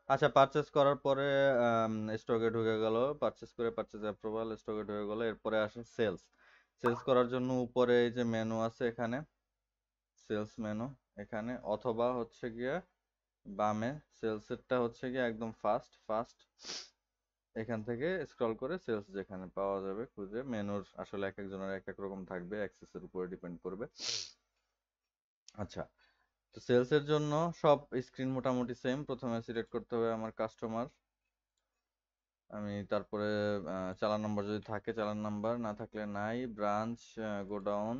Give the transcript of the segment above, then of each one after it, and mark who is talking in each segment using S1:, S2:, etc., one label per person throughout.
S1: আচ্ছা, পারচেস করার পরে স্টকে ঢুকে গেল, পারচেস করে পারচেস অ্যাপ্রুভাল স্টকে ঢুকে গেল, এরপরে আসে সেলস। সেলস করার জন্য উপরে এই যে মেনু আছে এখানে, সেলস মেনু এখানে, অথবা হচ্ছে গিয়ে বামে সেলসেরটা হচ্ছে গিয়ে একদম ফার্স্ট ফার্স্ট, এখান থেকে স্ক্রল করে সেলস যেখানে পাওয়া যাবে খুঁজে, মেনুর আসলে এক একজনের এক এক রকম থাকবে, অ্যাক্সেসের উপরে ডিপেন্ড করবে। আচ্ছা, তো সেলস এর জন্য সব স্ক্রিন মোটামুটি সেম। প্রথমে সিলেক্ট করতে হবে আমার কাস্টমার, আমি তারপরে চালান নাম্বার যদি থাকে চালান নাম্বার, না থাকলে নাই, ব্রাঞ্চ, গোডাউন,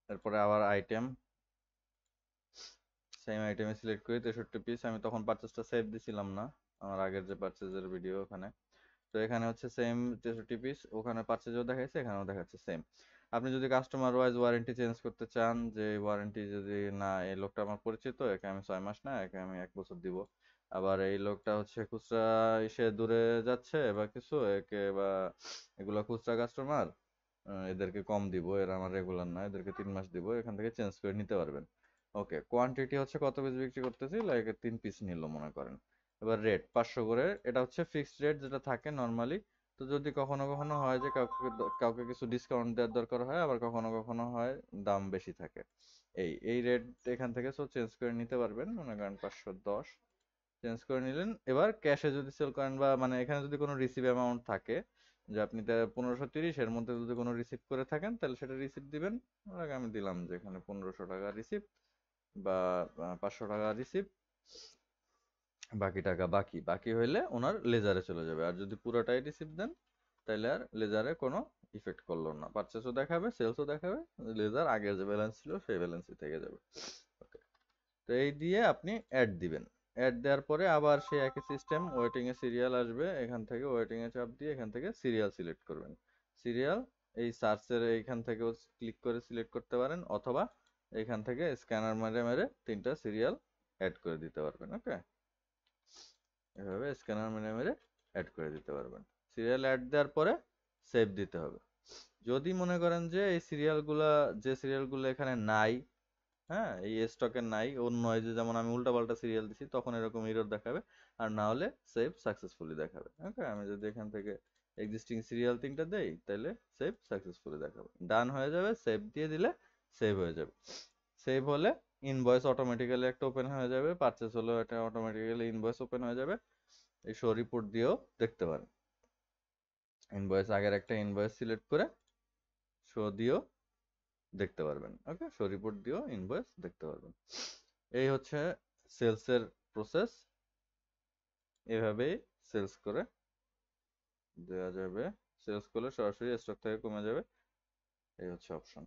S1: এরপরে আবার আইটেম, সেম আইটেমে সিলেক্ট করি 63 পিস। আমি তখন পারচেসটা সেভ দিছিলাম না, আমার আগের যে পারচেজের ভিডিও ওখানে। তো এখানে হচ্ছে সেম 63 পিস, ওখানে পারচেজও দেখাচ্ছে, এখানেও দেখাচ্ছে সেম। আপনি যদি কাস্টমার ওয়াইজ ওয়ারেন্টি চেঞ্জ করতে চান, যে ওয়ারেন্টি যদি না, এই লোকটা আমার পরিচিত, একে আমি 6 মাস না, একে আমি 1 বছর দিব, আবার এই লোকটা হচ্ছে খুচরা এসে দূরে যাচ্ছে বা কিছু, একে বা এগুলো খুচরা কাস্টমার, এদেরকে কম দিব, এরা আমার রেগুলার না, এদেরকে 3 মাস দিব, এখান থেকে চেঞ্জ করে নিতে পারবেন। ওকে, কোয়ান্টিটি হচ্ছে কত পিস বিক্রি করতেছি, লাইক 3 পিস নিল মনে করেন। এবার রেট 500 করে, এটা হচ্ছে ফিক্সড রেট যেটা থাকে নর্মালি। তো যদি কখনো কখনো হয় যে কাউকে কাউকে কিছু ডিসকাউন্ট দেওয়ার দরকার হয়, আবার কখনো কখনো হয় দাম বেশি থাকে, এই রেট এখান থেকে সো চেঞ্জ করে নিতে পারবেন, মনে করেন 510 চেঞ্জ করে নিলেন। এবার ক্যাশে যদি সেল করেন, বা মানে এখানে যদি কোনো রিসিভ অ্যামাউন্ট থাকে, যে আপনি 1530 এর মধ্যে যদি কোনো রিসিভ করে থাকেন, তাহলে সেটা রিসিভ দিবেন। আমি দিলাম যে এখানে 1500 টাকা রিসিভ, বা 500 টাকা রিসিভ, বাকি টাকা বাকি বাকি হইলে ওনার লেজারে চলে যাবে। আর যদি পুরোটাই রিসিভ দেন, তাহলে আর লেজারে কোনো ইফেক্ট করলো না, পারচেসও দেখাবে, সেলসও দেখাবে, লেজার আগের যে ব্যালেন্স ছিল সেই ব্যালেন্সই থেকে যাবে। ওকে, তো এই দিয়ে আপনি অ্যাড দিবেন। অ্যাড দেওয়ার পরে আবার সেই একই সিস্টেম, ওয়েটিং এ সিরিয়াল আসবে, এখান থেকে ওয়েটিং এ চাপ দিয়ে এখান থেকে সিরিয়াল সিলেক্ট করবেন। সিরিয়াল এই সার্চের এইখান থেকেও ক্লিক করে সিলেক্ট করতে পারেন, অথবা এইখান থেকে স্ক্যানার মেরে মেরে 3টা সিরিয়াল অ্যাড করে দিতে পারবেন। ওকে, এভাবে স্ক্যানার মেরে মেরে অ্যাড করে দিতে পারবেন। সিরিয়াল অ্যাড দেওয়ার পরে সেভ দিতে হবে। যদি মনে করেন যে এই সিরিয়ালগুলা, যে সিরিয়ালগুলো এখানে নাই, হ্যাঁ, এই স্টকে নাই, অন্য হয় যে, যেমন আমি উল্টাপাল্টা সিরিয়াল দিছি তখন এরকম এরর দেখাবে, আর না হলে সেভ সাকসেসফুলি দেখাবে। ওকে, আমি যদি এখান থেকে এক্সিস্টিং সিরিয়াল 3টা দেই, তাহলে সেভ সাকসেসফুলি দেখাবে, ডান হয়ে যাবে, সেভ দিয়ে দিলে সেভ হয়ে যাবে। সেভ হলে ইনভয়েস অটোমেটিক্যালি একটা ওপেন হয়ে যাবে, পারচেস হলেও এটা অটোমেটিক্যালি ইনভয়েস ওপেন হয়ে যাবে। এই শো রিপোর্ট দিয়েও দেখতে পারেন, ইনভয়েস আগের একটা ইনভয়েস সিলেক্ট করে শো দিয়েও দেখতে পারবেন। ওকে, শো রিপোর্ট দিয়েও ইনভয়েস দেখতে পারবেন। এই হচ্ছে সেলসের প্রসেস, এভাবেই সেলস করে দেওয়া যাবে। সেলস করলে সরাসরি স্টক থেকে কমে যাবে, এই হচ্ছে অপশন।